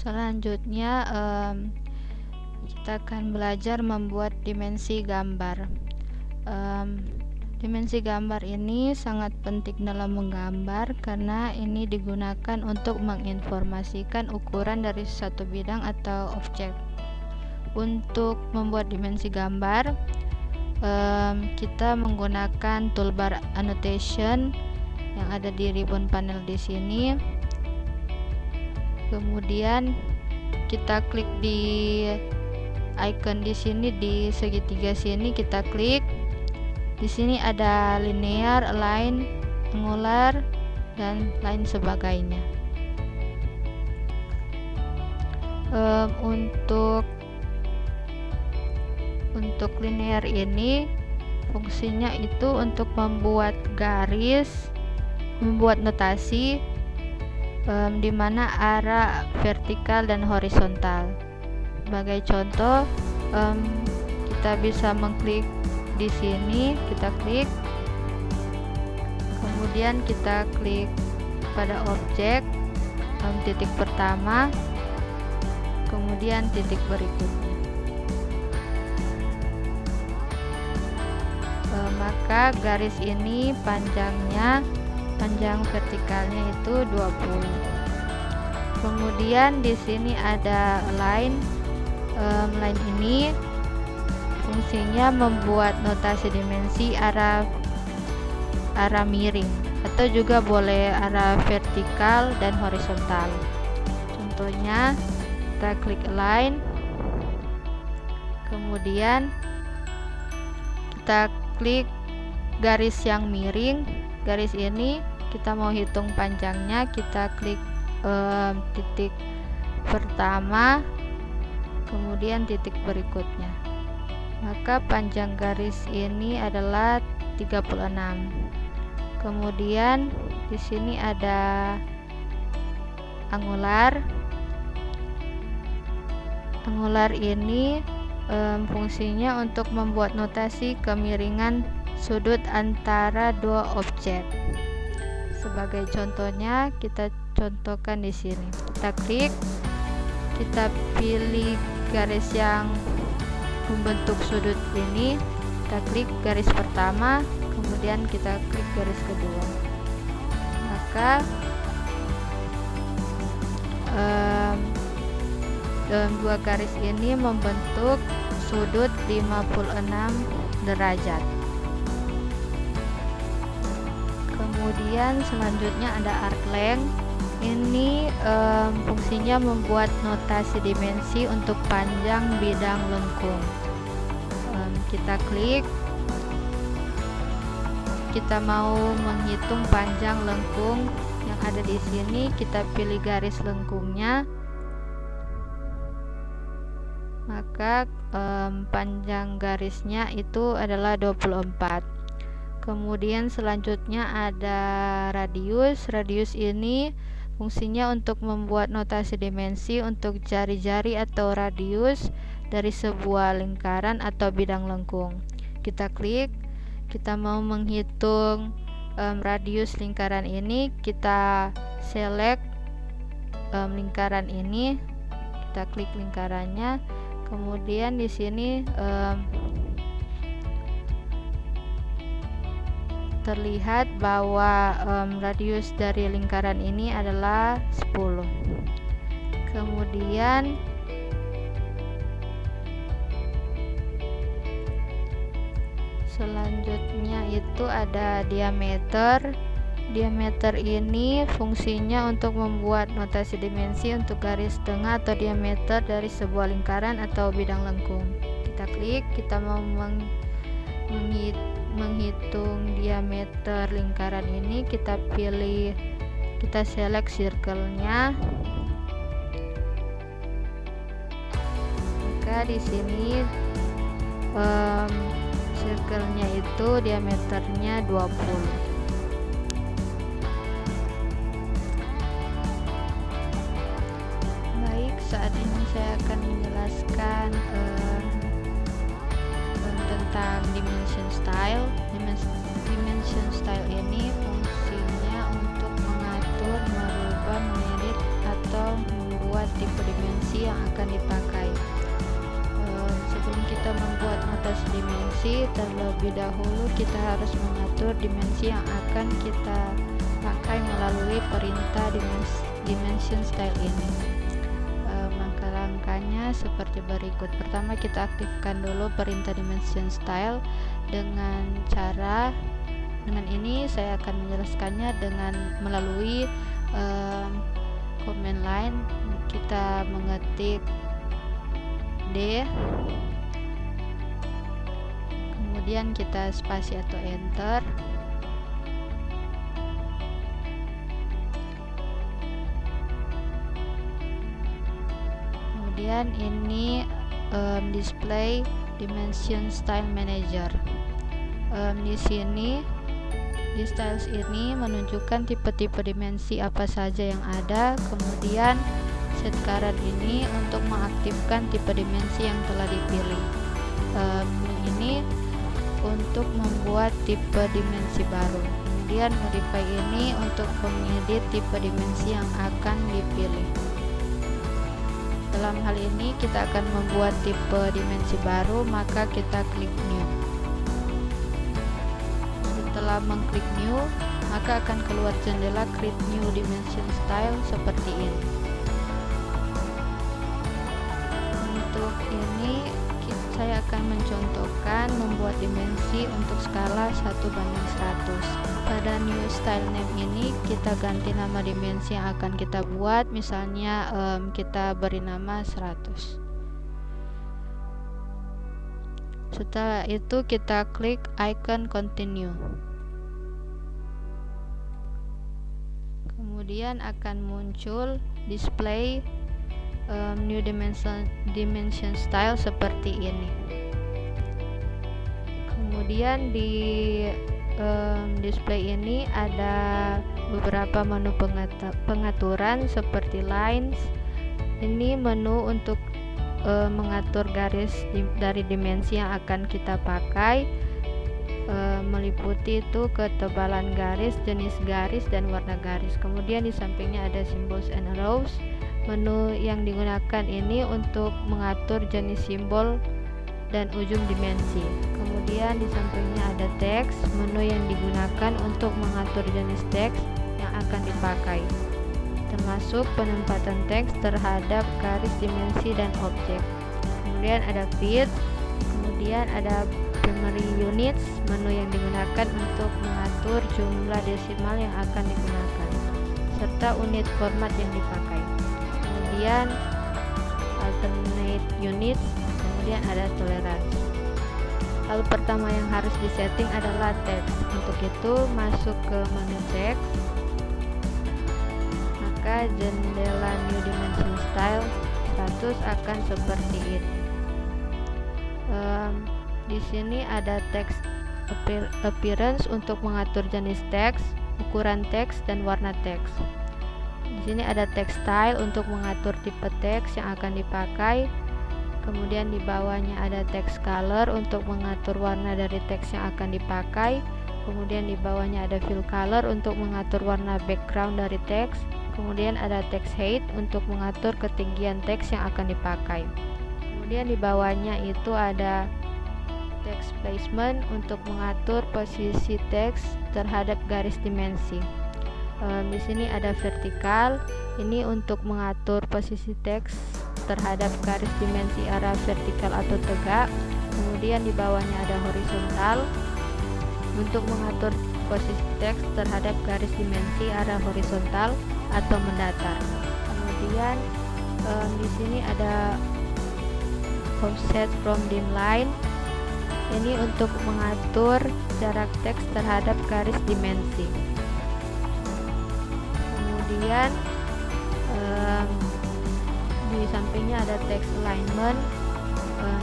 Selanjutnya kita akan belajar membuat dimensi gambar. Dimensi gambar ini sangat penting dalam menggambar karena ini digunakan untuk menginformasikan ukuran dari suatu bidang atau objek. Untuk membuat dimensi gambar, kita menggunakan toolbar annotation yang ada di ribbon panel di sini. Kemudian kita klik di icon di sini, di segitiga sini kita klik. Di sini ada linear, align, angular, dan lain sebagainya. Untuk linear ini fungsinya itu untuk membuat garis, membuat notasi di mana arah vertikal dan horizontal. Sebagai contoh, kita bisa mengklik di sini, kita klik, kemudian kita klik pada objek, titik pertama, kemudian titik berikutnya. Maka garis ini panjang vertikalnya itu 20. Kemudian di sini ada line. Line ini fungsinya membuat notasi dimensi arah miring, atau juga boleh arah vertikal dan horizontal. Contohnya, kita klik align, kemudian kita klik garis yang miring. Garis ini kita mau hitung panjangnya, kita klik titik pertama, kemudian titik berikutnya. Maka panjang garis ini adalah 36. Kemudian di sini ada angular. Angular ini fungsinya untuk membuat notasi kemiringan sudut antara dua objek. Sebagai contohnya, kita contohkan di sini. Kita klik, kita pilih garis yang membentuk sudut ini, kita klik garis pertama, kemudian kita klik garis kedua. Maka dalam dua garis ini membentuk sudut 56 derajat. Kemudian selanjutnya ada arc length. Ini fungsinya membuat notasi dimensi untuk panjang bidang lengkung. Kita klik, kita mau menghitung panjang lengkung yang ada di sini, kita pilih garis lengkungnya, maka panjang garisnya itu adalah 24. Kemudian selanjutnya ada radius. Radius ini fungsinya untuk membuat notasi dimensi untuk jari-jari atau radius dari sebuah lingkaran atau bidang lengkung. Kita klik, kita mau menghitung radius lingkaran ini, kita select lingkaran ini, kita klik lingkarannya, kemudian di sini terlihat bahwa radius dari lingkaran ini adalah 10. Kemudian selanjutnya itu ada diameter. Diameter ini fungsinya untuk membuat notasi dimensi untuk garis tengah atau diameter dari sebuah lingkaran atau bidang lengkung. Kita klik, kita mau menghitung diameter lingkaran ini, kita pilih, kita select circle-nya. Maka di sini circle-nya itu diameternya 20. Baik, saat ini saya akan menjelaskan tentang dimension style. Dimension style ini fungsinya untuk mengatur, merubah, mengedit atau membuat tipe membahas dimensi, terlebih dahulu kita harus mengatur dimensi yang akan kita pakai melalui perintah dimension style ini. Langkah-langkahnya seperti berikut. Pertama, kita aktifkan dulu perintah dimension style dengan ini saya akan menjelaskannya dengan melalui command line. Kita mengetik D, kemudian kita spasi atau enter. Kemudian ini display dimension style manager. Di sini di styles ini menunjukkan tipe-tipe dimensi apa saja yang ada. Kemudian set current ini untuk mengaktifkan tipe dimensi yang telah dipilih. Ini untuk membuat tipe dimensi baru. Kemudian modify ini untuk mengedit tipe dimensi yang akan dipilih. Dalam hal ini kita akan membuat tipe dimensi baru, maka kita klik new. Setelah mengklik new, maka akan keluar jendela create new dimension style seperti ini. Untuk ini saya akan mencontohkan membuat dimensi untuk skala 1:100. Pada new style name ini kita ganti nama dimensi yang akan kita buat, misalnya kita beri nama 100. Setelah itu kita klik icon continue. Kemudian akan muncul display new dimension style seperti ini. Kemudian di display ini ada beberapa menu pengaturan seperti lines. Ini menu untuk mengatur garis dari dimensi yang akan kita pakai, meliputi itu ketebalan garis, jenis garis, dan warna garis. Kemudian di sampingnya ada symbols and arrows. Menu yang digunakan ini untuk mengatur jenis simbol dan ujung dimensi. Kemudian di sampingnya ada teks, menu yang digunakan untuk mengatur jenis teks yang akan dipakai, termasuk penempatan teks terhadap garis, dimensi, dan objek. Kemudian ada feed, kemudian ada primary units, menu yang digunakan untuk mengatur jumlah desimal yang akan digunakan, serta unit format yang dipakai. Kemudian alternate units, kemudian ada toleransi. Hal pertama yang harus disetting adalah teks. Untuk itu masuk ke menu teks, maka jendela new dimension style status akan seperti ini. Di sini ada text appearance untuk mengatur jenis teks, ukuran teks, dan warna teks. Di sini ada text style untuk mengatur tipe teks yang akan dipakai. Kemudian di bawahnya ada text color untuk mengatur warna dari teks yang akan dipakai. Kemudian di bawahnya ada fill color untuk mengatur warna background dari teks. Kemudian ada text height untuk mengatur ketinggian teks yang akan dipakai. Kemudian di bawahnya itu ada text placement untuk mengatur posisi teks terhadap garis dimensi. Di sini ada vertikal, ini untuk mengatur posisi teks terhadap garis dimensi arah vertikal atau tegak. Kemudian di bawahnya ada horizontal untuk mengatur posisi teks terhadap garis dimensi arah horizontal atau mendatar. Kemudian di sini ada offset from dim line, ini untuk mengatur jarak teks terhadap garis dimensi. Kemudian di sampingnya ada text alignment.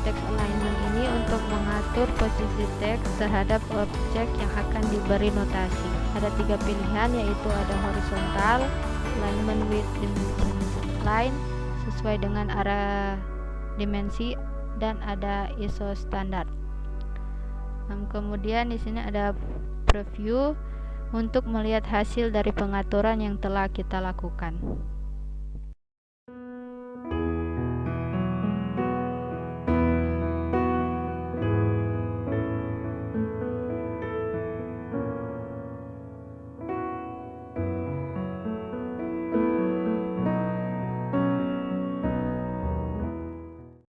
Text alignment ini untuk mengatur posisi teks terhadap objek yang akan diberi notasi. Ada 3 pilihan, yaitu ada horizontal, alignment with dimension line sesuai dengan arah dimensi, dan ada ISO standar. Kemudian di sini ada preview untuk melihat hasil dari pengaturan yang telah kita lakukan.